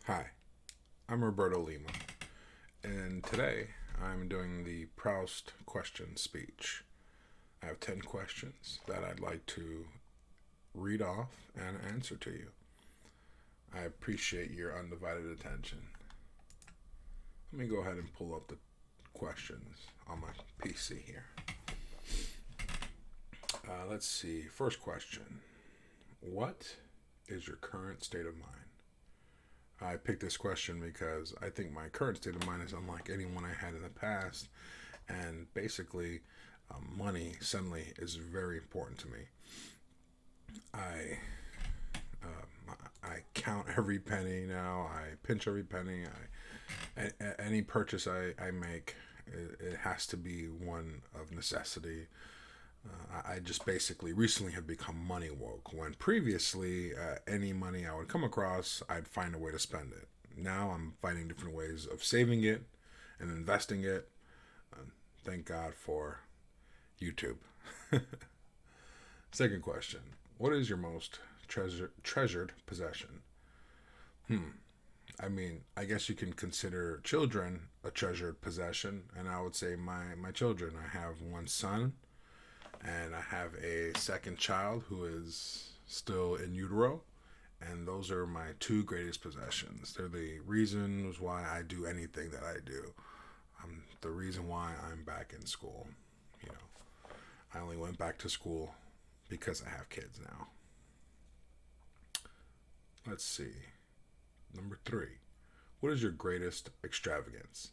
Hi, I'm Roberto Lima, and today I'm doing the Proust question speech. I have 10 questions that I'd like to read off and answer to you. I appreciate your undivided attention. Let me go ahead and pull up the questions on my PC here. Let's see. First question: what is your current state of mind? I picked this question because I think my current state of mind is unlike anyone I had in the past, and basically, money suddenly is very important to me. I I count every penny now. I pinch every penny. Any purchase I make, it has to be one of necessity. I just basically recently have become money woke. When previously, any money I would come across, I'd find a way to spend it. Now I'm finding different ways of saving it and investing it. Thank God for YouTube. Second question: what is your most treasured possession? I mean, I guess you can consider children a treasured possession, and I would say my children. I have one son, and I have a second child who is still in utero, and those are my two greatest possessions. They're the reasons why I do anything that I do. The reason why I'm back in school. You know, I only went back to school because I have kids now. Let's see. Number three. What is your greatest extravagance?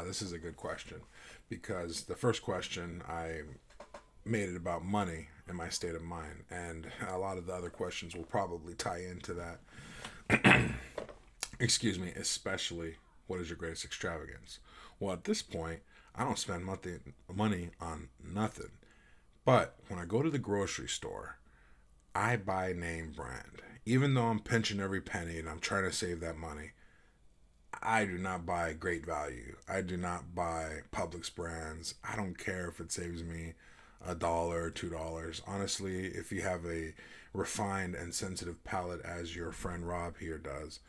This is a good question because the first question I made it about money and my state of mind, and a lot of the other questions will probably tie into that. Excuse me, especially what is your greatest extravagance? Well, at this point, I don't spend money on nothing. But when I go to the grocery store, I buy name brand. Even though I'm pinching every penny and I'm trying to save that money, I do not buy great value. I do not buy Publix brands. I don't care if it saves me $1 or $2. Honestly, if you have a refined and sensitive palate as your friend Rob here does,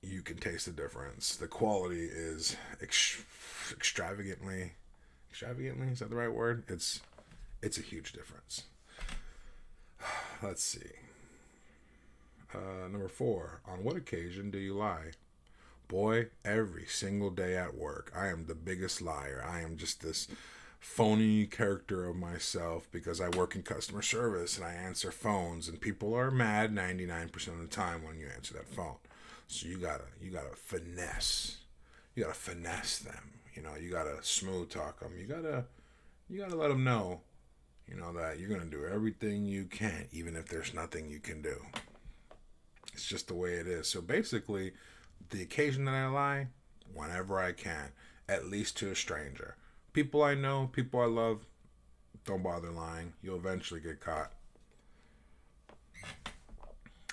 you can taste the difference. The quality is extravagantly, is that the right word? It's a huge difference. Let's see. Number four. On what occasion do you lie? Boy, every single day at work, I am the biggest liar. I am just this phony character of myself because I work in customer service and I answer phones, and people are mad 99% of the time when you answer that phone. So you gotta finesse them. You gotta smooth talk them. You gotta let them know, that you're gonna do everything you can, even if there's nothing you can do. It's just the way it is. So basically, the occasion that I lie, whenever I can, at least to a stranger. People I know, people I love, don't bother lying. You'll eventually get caught.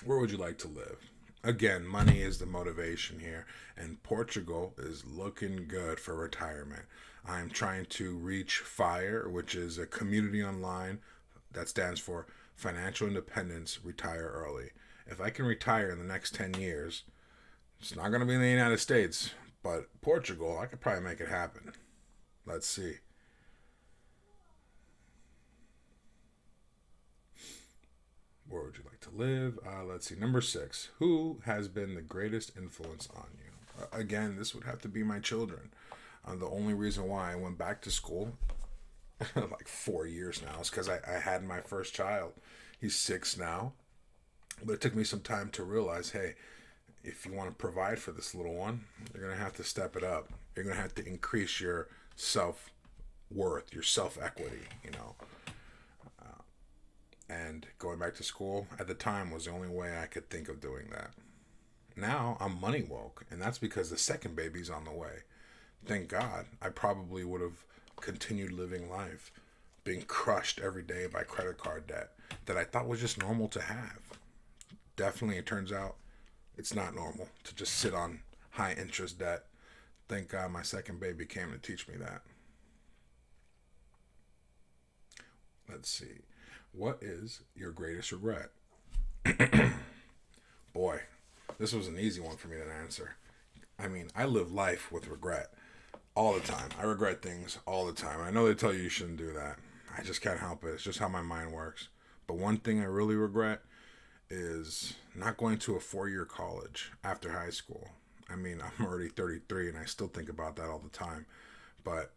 Where would you like to live? Again, money is the motivation here, and Portugal is looking good for retirement. I'm trying to reach FIRE, which is a community online that stands for Financial Independence Retire Early. If I can retire in the next 10 years, it's not going to be in the United States, but Portugal, I could probably make it happen. Let's see. Where would you like to live? Let's see. Number six. Who has been the greatest influence on you? Again, this would have to be my children. The only reason why I went back to school like 4 years now is because I had my first child. He's 6 now. But it took me some time to realize, hey, if you want to provide for this little one, you're going to have to step it up. You're going to have to increase your self worth, your self equity. And going back to school at the time was the only way I could think of doing that. Now I'm money woke, and that's because the second baby's on the way. Thank God. I probably would have continued living life, being crushed every day by credit card debt that I thought was just normal to have. Definitely, it turns out it's not normal to just sit on high interest debt. Thank God my second baby came to teach me that. Let's see. What is your greatest regret? Boy, This was an easy one for me to answer. I mean, I live life with regret all the time. I regret things all the time. I know they tell you shouldn't do that. I just can't help it. It's just how my mind works. But one thing I really regret is not going to a 4-year college after high school. I mean, I'm already 33 and I still think about that all the time. But,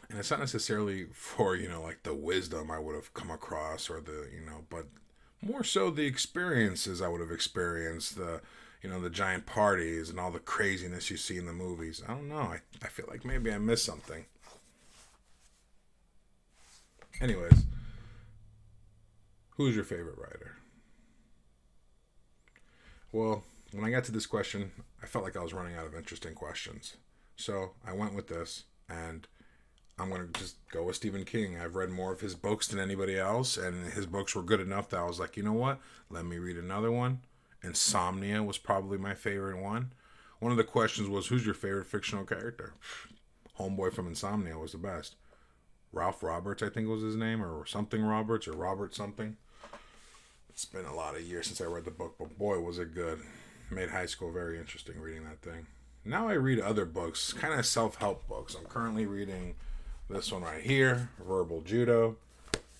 and it's not necessarily for, like the wisdom I would have come across or but more so the experiences I would have experienced, the giant parties and all the craziness you see in the movies. I don't know. I feel like maybe I missed something. Anyways, who's your favorite writer? Well, when I got to this question, I felt like I was running out of interesting questions. So I went with this, and I'm going to just go with Stephen King. I've read more of his books than anybody else, and his books were good enough that I was like, you know what? Let me read another one. Insomnia was probably my favorite one. One of the questions was, who's your favorite fictional character? Homeboy from Insomnia was the best. Ralph Roberts, I think was his name, or something Roberts, or Robert something. It's been a lot of years since I read the book, but boy, was it good. Made high school very interesting reading that thing. Now I read other books, kind of self-help books. I'm currently reading this one right here, Verbal Judo,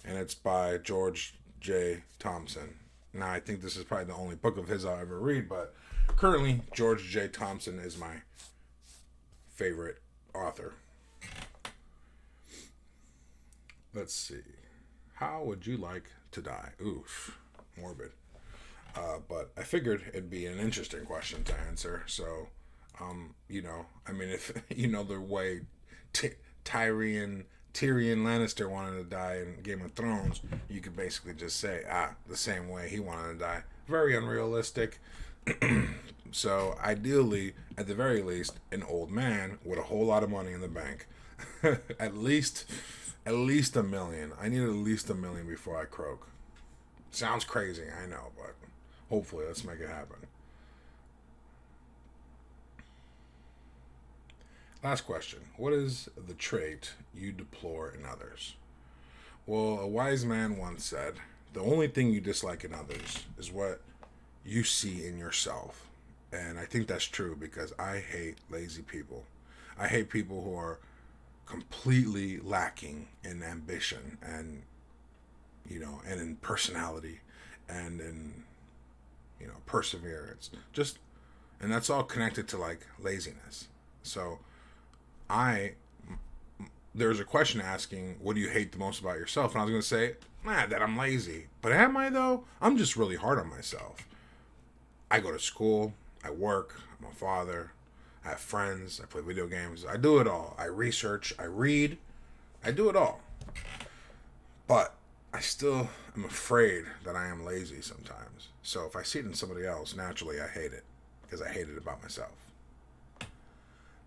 and it's by George J. Thompson. Now, I think this is probably the only book of his I'll ever read, but currently, George J. Thompson is my favorite author. Let's see. How would you like to die? Oof, morbid. But I figured it'd be an interesting question to answer. So, I mean, if you know the way Tyrion Lannister wanted to die in Game of Thrones, you could basically just say, the same way he wanted to die. Very unrealistic. So, ideally, at the very least, an old man with a whole lot of money in the bank. At least $1 million. I need at least $1 million before I croak. Sounds crazy, I know, but hopefully let's make it happen. Last question. What is the trait you deplore in others? Well, a wise man once said, the only thing you dislike in others is what you see in yourself. And I think that's true because I hate lazy people. I hate people who are completely lacking in ambition and, and in personality and in, perseverance. And that's all connected to like laziness. So there's a question asking, what do you hate the most about yourself? And I was going to say, that I'm lazy. But am I though? I'm just really hard on myself. I go to school, I work, I'm a father, I have friends, I play video games, I do it all. I research, I read, I do it all. But I still am afraid that I am lazy sometimes. So if I see it in somebody else, naturally I hate it because I hate it about myself.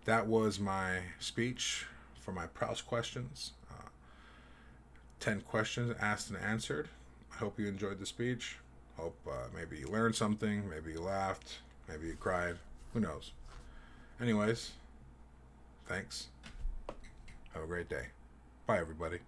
That was my speech for my Proust questions. 10 questions asked and answered. I hope you enjoyed the speech. Hope maybe you learned something, maybe you laughed, maybe you cried. Who knows? Anyways, thanks. Have a great day. Bye, everybody.